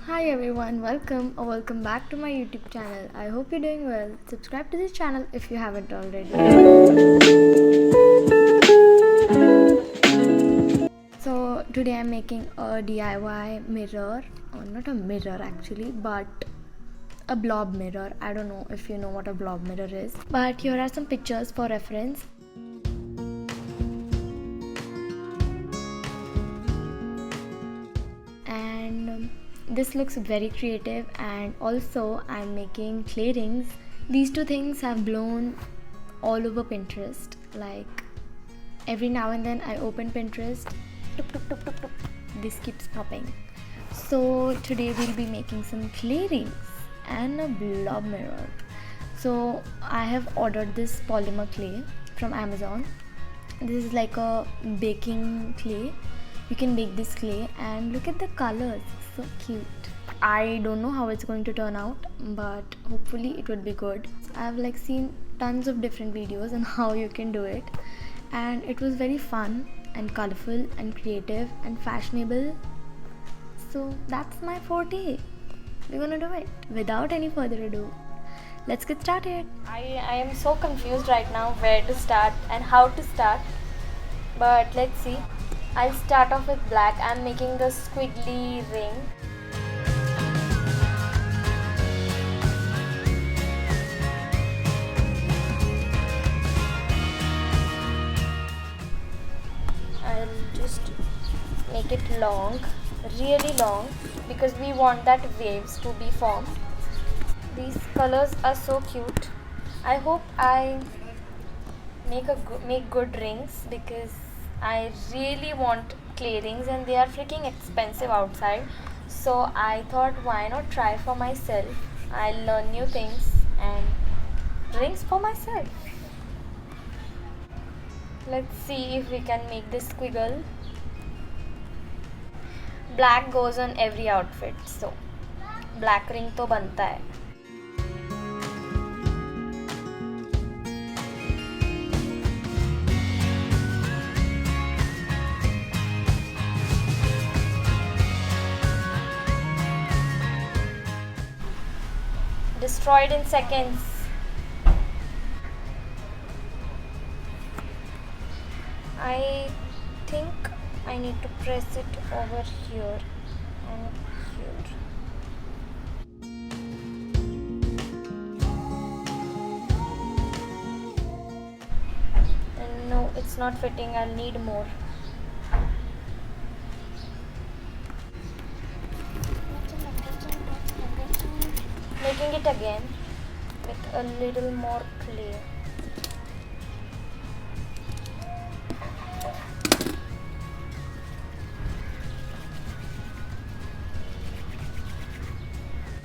Hi everyone, welcome back to my YouTube channel. I hope you're doing well. Subscribe to this channel if you haven't already. So today I'm making a DIY mirror, or not a mirror actually, but a blob mirror. I don't know if you know what a blob mirror is, but here are some pictures for reference. And this looks very creative, and also I'm making clay rings. These two things have blown all over Pinterest. Like every now and then I open Pinterest, tuk, tuk, tuk, tuk, tuk, this keeps popping. So today we'll be making some clay rings and a blob mirror. So I have ordered this polymer clay from Amazon. This is like a baking clay. You can bake this clay, and look at the colors, so cute. I don't know how it's going to turn out, but hopefully it would be good. I've seen tons of different videos on how you can do it, and it was very fun and colorful and creative and fashionable. So that's my forte. We're gonna do it. Without any further ado, let's get started. I am so confused right now where to start and how to start, but let's see. I'll start off with black. I'm making the squiggly ring. I'll just make it long, really long, because we want that waves to be formed. These colors are so cute. I hope I make good rings, because I really want clay rings and they are freaking expensive outside. So I thought, why not try for myself? I'll learn new things and rings for myself. Let's see if we can make this squiggle. Black goes on every outfit, so black ring to banta hai. Destroyed in seconds. I think I need to press it over here and here. And no, it's not fitting. I'll need more. Making it again with a little more clay.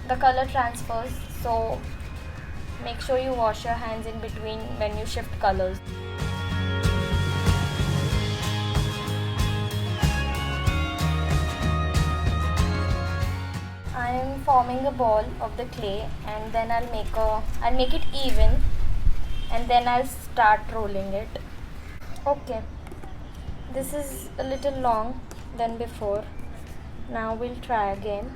The color transfers, so make sure you wash your hands in between when you shift colors. I am forming a ball of the clay, and then I'll make it even, and then I'll start rolling it. Okay, this is a little long than before. Now we'll try again.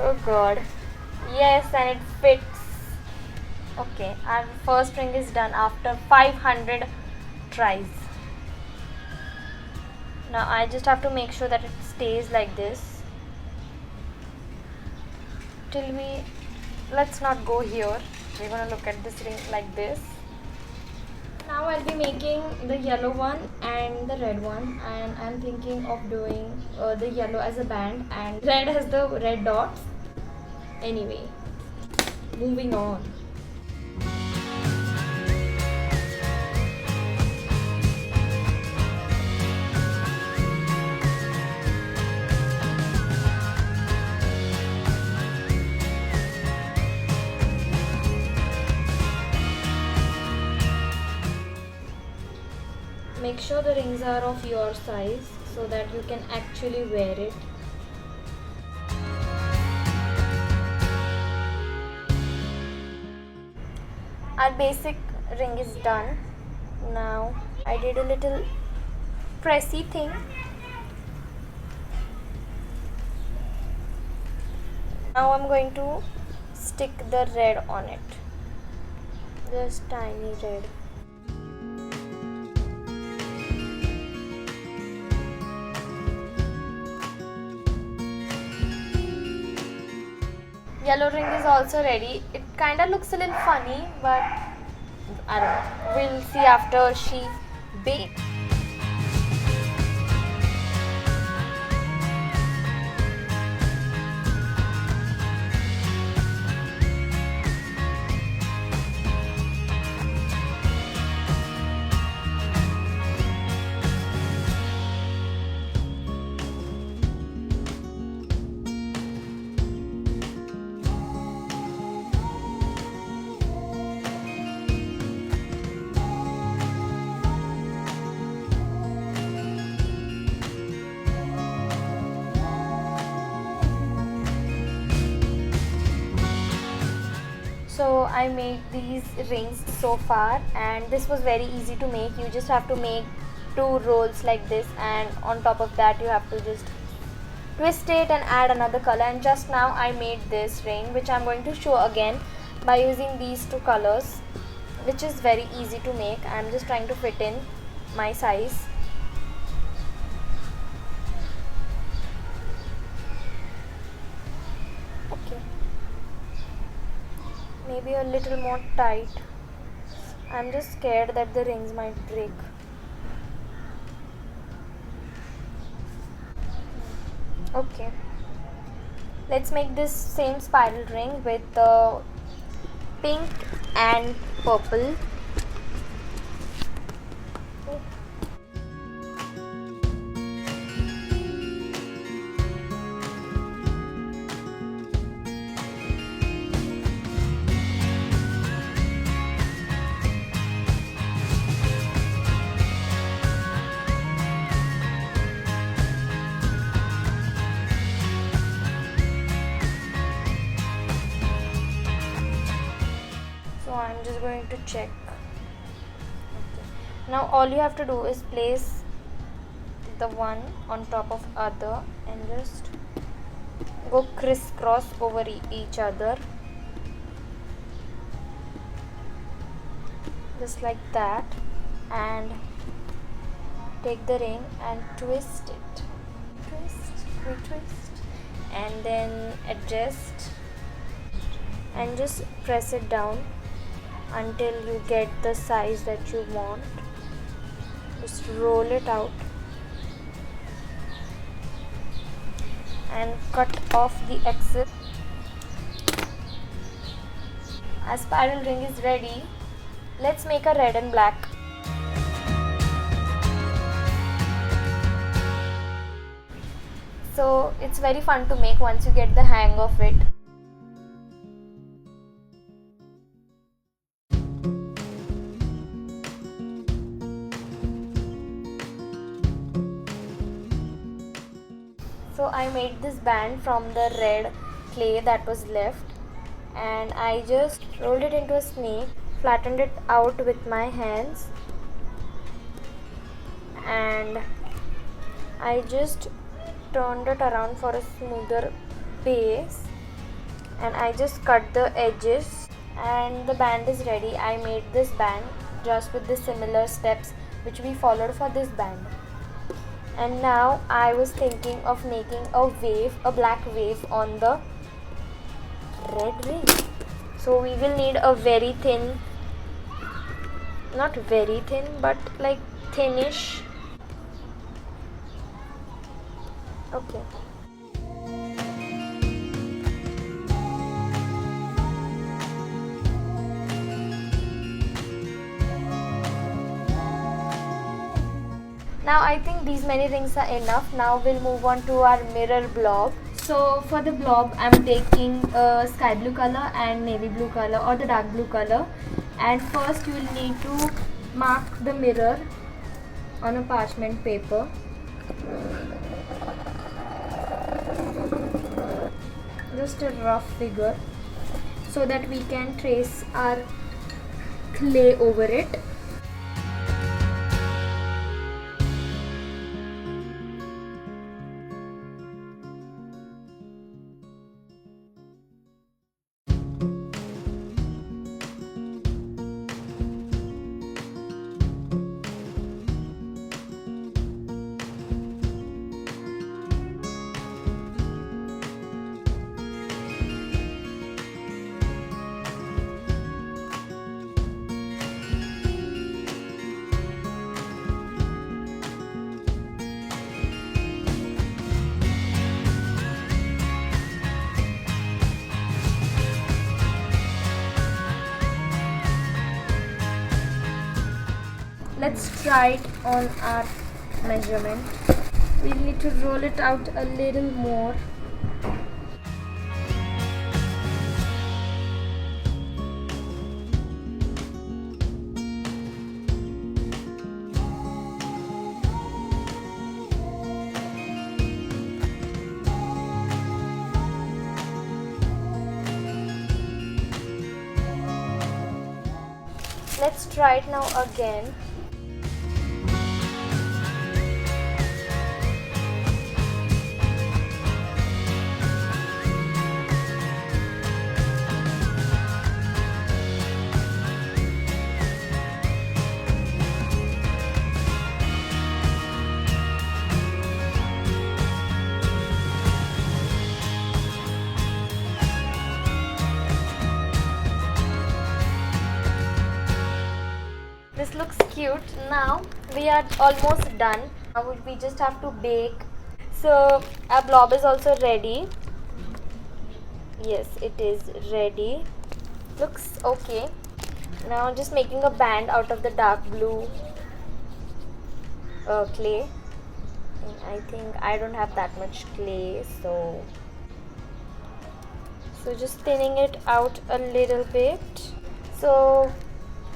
Oh god. Yes, and it fits. Okay, our first ring is done after 500 tries. Now I just have to make sure that it stays like this. Let's not go here. We're gonna look at this ring like this. Now I'll be making the yellow one and the red one, and I'm thinking of doing the yellow as a band and red as the red dots. Anyway, moving on. make sure the rings are of your size so that you can actually wear it. Our basic ring is done. Now I did a little pressy thing. Now I'm going to stick the red on it. Just tiny red. Yellow ring is also ready. It kinda looks a little funny, but I don't know. We'll see after she bakes. So I made these rings so far, and this was very easy to make. You just have to make 2 rolls like this, and on top of that you have to just twist it and add another color. And just now I made this ring, which I'm going to show again by using these 2 colors, which is very easy to make. I'm just trying to fit in my size. Okay, maybe a little more tight. I'm just scared that the rings might break. Okay, let's make this same spiral ring with pink and purple. So I'm just going to check. Okay. Now all you have to do is place the one on top of other and just go crisscross over each other, just like that, and take the ring and twist it. Twist, retwist, and then adjust and just press it down until you get the size that you want. Just roll it out and cut off the excess. Our spiral ring is ready. Let's make a red and black. So it's very fun to make once you get the hang of it. So I made this band from the red clay that was left, and I just rolled it into a snake, flattened it out with my hands, and I just turned it around for a smoother base, and I just cut the edges, and the band is ready. I made this band just with the similar steps which we followed for this band. And now I was thinking of making a wave, a black wave on the red ring. So we will need a very thin, not very thin, but like thinnish. Okay. Now I think these many rings are enough. Now we'll move on to our mirror blob. So for the blob, I'm taking a sky blue color and navy blue color or the dark blue color. And first you will need to mark the mirror on a parchment paper. Just a rough figure so that we can trace our clay over it. Let's try it on our measurement. We need to roll it out a little more. Let's try it now again. This looks cute. Now we are almost done. Now we just have to bake. So our blob is also ready. Yes, it is ready. Looks okay. Now just making a band out of the dark blue clay. And I think I don't have that much clay, so just thinning it out a little bit. So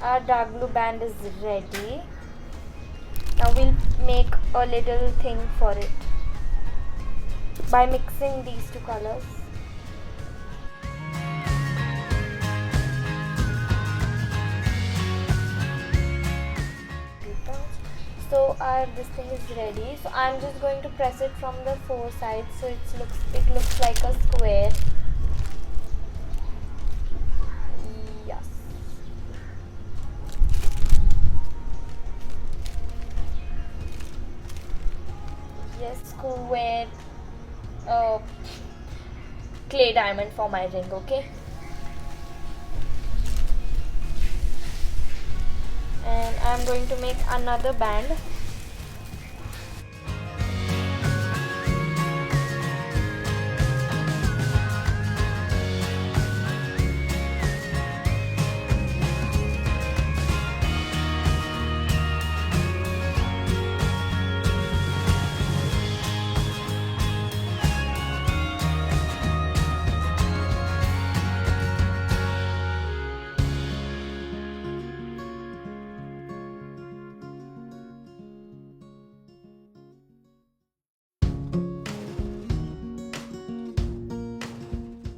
our dark blue band is ready. Now we'll make a little thing for it by mixing these two colors. So this thing is ready. So I'm just going to press it from the four sides so it looks like a square. Yes. Square clay diamond for my ring, okay? And I'm going to make another band.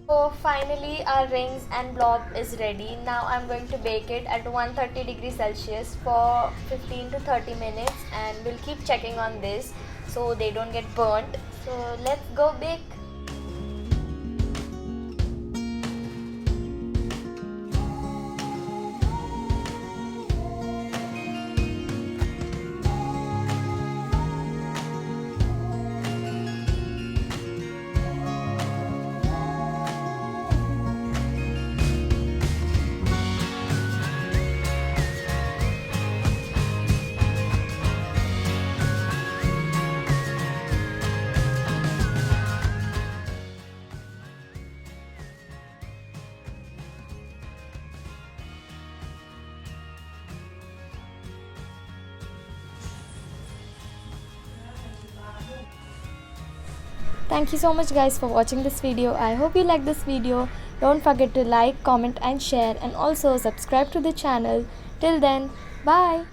So finally our rings and blob is ready. Now I'm going to bake it at 130 degrees Celsius for 15 to 30 minutes, and we'll keep checking on this so they don't get burnt. So let's go bake. Thank you so much guys for watching this video. I hope you like this video. Don't forget to like, comment and share, and also subscribe to the channel. Till then, bye.